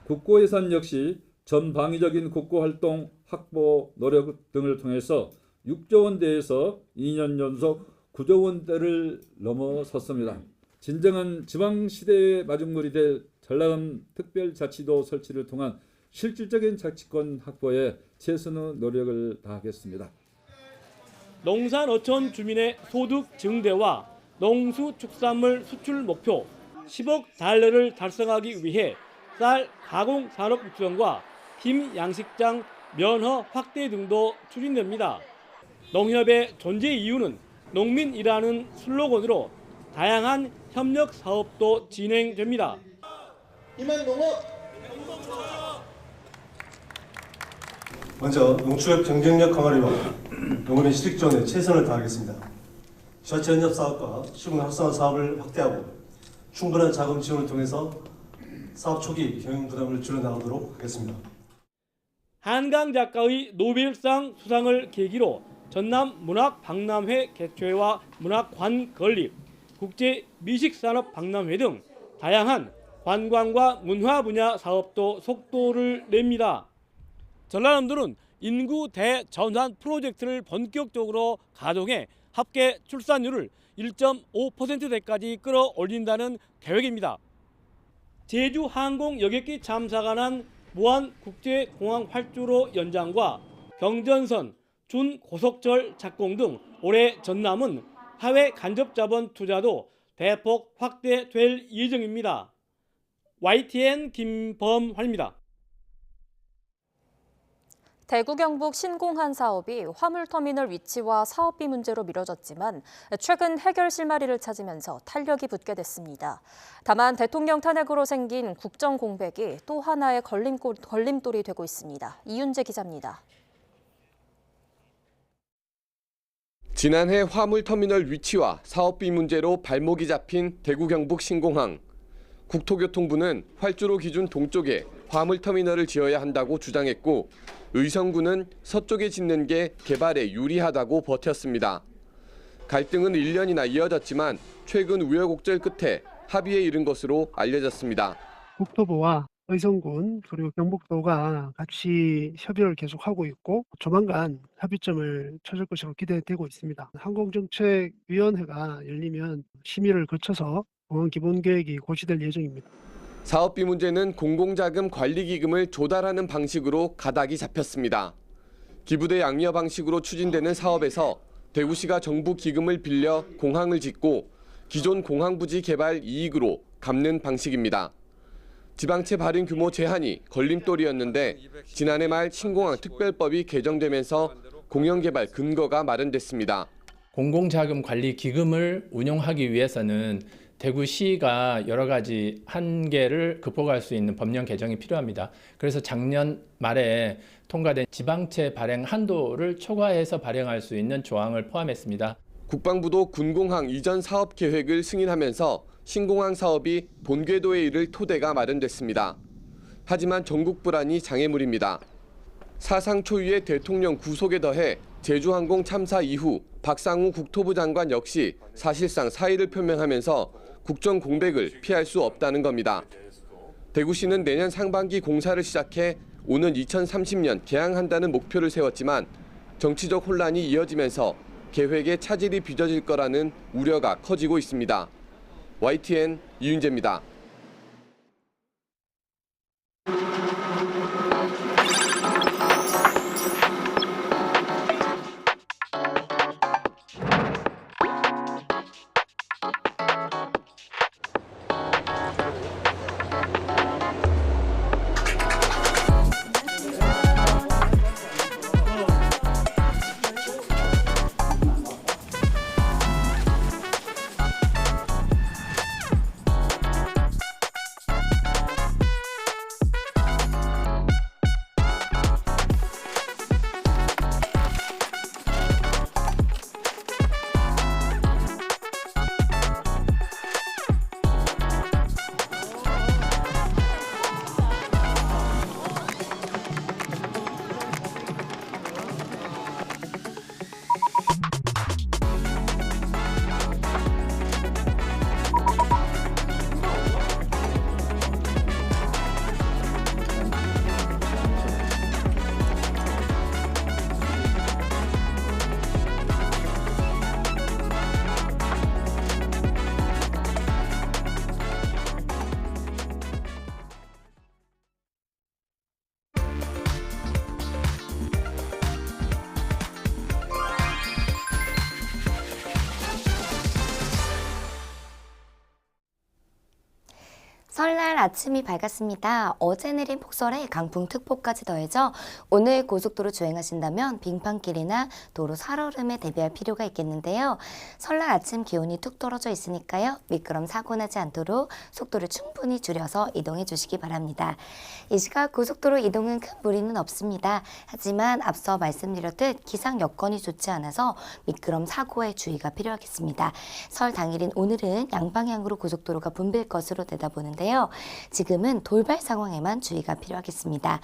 국고 예산 역시 전방위적인 국고 활동 확보 노력 등을 통해서 6조 원대에서 2년 연속 9조 원대를 넘어섰습니다. 진정한 지방시대의 마중물이 될 전라남 특별자치도 설치를 통한 실질적인 자치권 확보에 최선의 노력을 다하겠습니다. 농산어촌 주민의 소득 증대와 농수축산물 수출 목표 10억 달러를 달성하기 위해 쌀 가공 산업 육성과 김 양식장 면허 확대 등도 추진됩니다. 농협의 존재 이유는 농민이라는 슬로건으로 다양한 협력 사업도 진행됩니다. 이만 농업 먼저 농축업 경쟁력 강화를 위한 농업의 실익 지원에 최선을 다하겠습니다. 지자체 연합 사업과 시군 활성화 사업을 확대하고 충분한 자금 지원을 통해서 사업 초기 경영 부담을 줄여나가도록 하겠습니다. 한강 작가의 노벨상 수상을 계기로 전남 문학박람회 개최와 문학관 건립, 국제 미식산업 박람회 등 다양한 관광과 문화 분야 사업도 속도를 냅니다. 전라남도는 인구 대전환 프로젝트를 본격적으로 가동해 합계 출산율을 1.5%대까지 끌어올린다는 계획입니다. 제주 항공 여객기 참사가 난 무안국제공항 활주로 연장과 경전선, 준고속철 착공 등 올해 전남은 해외 간접자본 투자도 대폭 확대될 예정입니다. YTN 김범환입니다. 대구 경북 신공항 사업이 화물터미널 위치와 사업비 문제로 미뤄졌지만 최근 해결 실마리를 찾으면서 탄력이 붙게 됐습니다. 다만 대통령 탄핵으로 생긴 국정 공백이 또 하나의 걸림돌이 되고 있습니다. 이윤재 기자입니다. 지난해 화물터미널 위치와 사업비 문제로 발목이 잡힌 대구 경북 신공항. 국토교통부는 활주로 기준 동쪽에 화물터미널을 지어야 한다고 주장했고 의성구는 서쪽에 짓는 게 개발에 유리하다고 버텼습니다. 갈등은 1년이나 이어졌지만 최근 우여곡절 끝에 합의에 이른 것으로 알려졌습니다. 국토부와 의성군 그리고 경북도가 같이 협의를 계속하고 있고 조만간 합의점을 찾을 것으로 기대되고 있습니다. 항공정책위원회가 열리면 심의를 거쳐서 공항 기본계획이 고시될 예정입니다. 사업비 문제는 공공자금 관리기금을 조달하는 방식으로 가닥이 잡혔습니다. 기부대 양리화 방식으로 추진되는 사업에서 대구시가 정부 기금을 빌려 공항을 짓고 기존 공항부지 개발 이익으로 갚는 방식입니다. 지방채 발행 규모 제한이 걸림돌이었는데 지난해 말 신공항 특별법이 개정되면서 공영개발 근거가 마련됐습니다. 공공자금 관리 기금을 운용하기 위해서는 대구시가 여러 가지 한계를 극복할 수 있는 법령 개정이 필요합니다. 그래서 작년 말에 통과된 지방채 발행 한도를 초과해서 발행할 수 있는 조항을 포함했습니다. 국방부도 군공항 이전 사업 계획을 승인하면서 신공항 사업이 본궤도에 이를 토대가 마련됐습니다. 하지만 전국 불안이 장애물입니다. 사상 초유의 대통령 구속에 더해 제주항공 참사 이후 박상우 국토부 장관 역시 사실상 사의를 표명하면서 국정 공백을 피할 수 없다는 겁니다. 대구시는 내년 상반기 공사를 시작해 오는 2030년 개항한다는 목표를 세웠지만 정치적 혼란이 이어지면서 계획에 차질이 빚어질 거라는 우려가 커지고 있습니다. YTN 이윤재입니다. 설날 아침이 밝았습니다. 어제 내린 폭설에 강풍특보까지 더해져 오늘 고속도로 주행하신다면 빙판길이나 도로 살얼음에 대비할 필요가 있겠는데요. 설날 아침 기온이 툭 떨어져 있으니까요. 미끄럼 사고 나지 않도록 속도를 충분히 줄여서 이동해 주시기 바랍니다. 이 시각 고속도로 이동은 큰 무리는 없습니다. 하지만 앞서 말씀드렸듯 기상 여건이 좋지 않아서 미끄럼 사고에 주의가 필요하겠습니다. 설 당일인 오늘은 양방향으로 고속도로가 붐빌 것으로 내다보는데 지금은 돌발 상황에만 주의가 필요하겠습니다.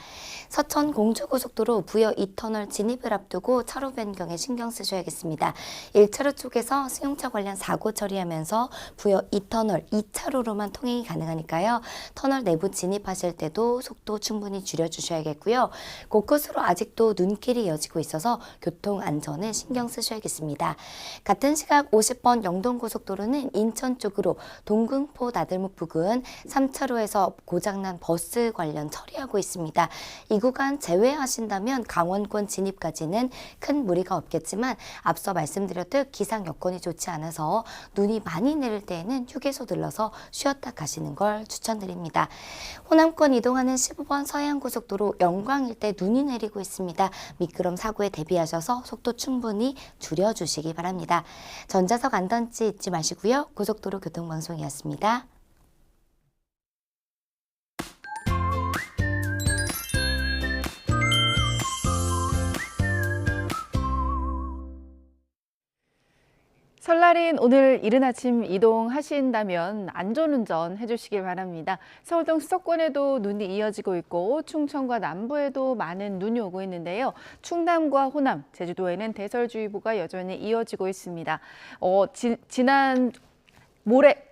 서천 공주고속도로 부여 2터널 진입을 앞두고 차로 변경에 신경 쓰셔야겠습니다. 1차로 쪽에서 승용차 관련 사고 처리하면서 부여 2터널 2차로로만 통행이 가능하니까요. 터널 내부 진입하실 때도 속도 충분히 줄여주셔야겠고요. 곳곳으로 아직도 눈길이 이어지고 있어서 교통 안전에 신경 쓰셔야겠습니다. 같은 시각 50번 영동고속도로는 인천 쪽으로 동궁포 나들목 부근 3차로에서 고장난 버스 관련 처리하고 있습니다. 이 구간 제외하신다면 강원권 진입까지는 큰 무리가 없겠지만 앞서 말씀드렸듯 기상 여건이 좋지 않아서 눈이 많이 내릴 때에는 휴게소 들러서 쉬었다 가시는 걸 추천드립니다. 호남권 이동하는 15번 서해안고속도로 영광 일대 눈이 내리고 있습니다. 미끄럼 사고에 대비하셔서 속도 충분히 줄여주시기 바랍니다. 전자석 안전지 잊지 마시고요. 고속도로 교통방송이었습니다. 설날인 오늘 이른 아침 이동하신다면 안전운전 해주시길 바랍니다. 서울 등 수도권에도 눈이 이어지고 있고 충청과 남부에도 많은 눈이 오고 있는데요. 충남과 호남, 제주도에는 대설주의보가 여전히 이어지고 있습니다. 지난 모레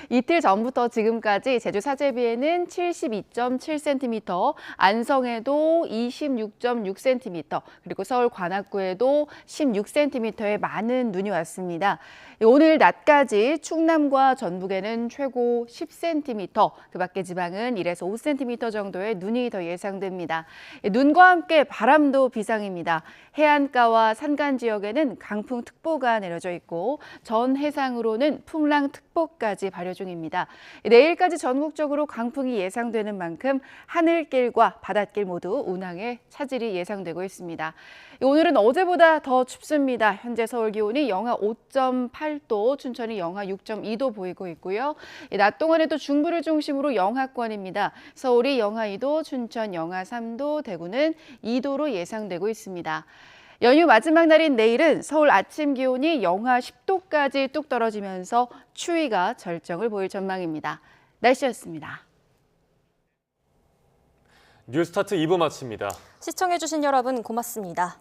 이틀 전부터 지금까지 제주 사제비에는 72.7cm, 안성에도 26.6cm, 그리고 서울 관악구에도 16cm의 많은 눈이 왔습니다. 오늘 낮까지 충남과 전북에는 최고 10cm, 그 밖의 지방은 1에서 5cm 정도의 눈이 더 예상됩니다. 눈과 함께 바람도 비상입니다. 해안가와 산간 지역에는 강풍특보가 내려져 있고 전 해상으로는 풍랑특보까지 발효 중입니다. 내일까지 전국적으로 강풍이 예상되는 만큼 하늘길과 바닷길 모두 운항에 차질이 예상되고 있습니다. 오늘은 어제보다 더 춥습니다. 현재 서울 기온이 영하 5.8도, 춘천이 영하 6.2도 보이고 있고요. 낮 동안에도 중부를 중심으로 영하권입니다. 서울이 영하 2도, 춘천 영하 3도, 대구는 2도로 예상되고 있습니다. 연휴 마지막 날인 내일은 서울 아침 기온이 영하 10도까지 뚝 떨어지면서 추위가 절정을 보일 전망입니다. 날씨였습니다. 뉴스타트 2부 마칩니다. 시청해주신 여러분 고맙습니다.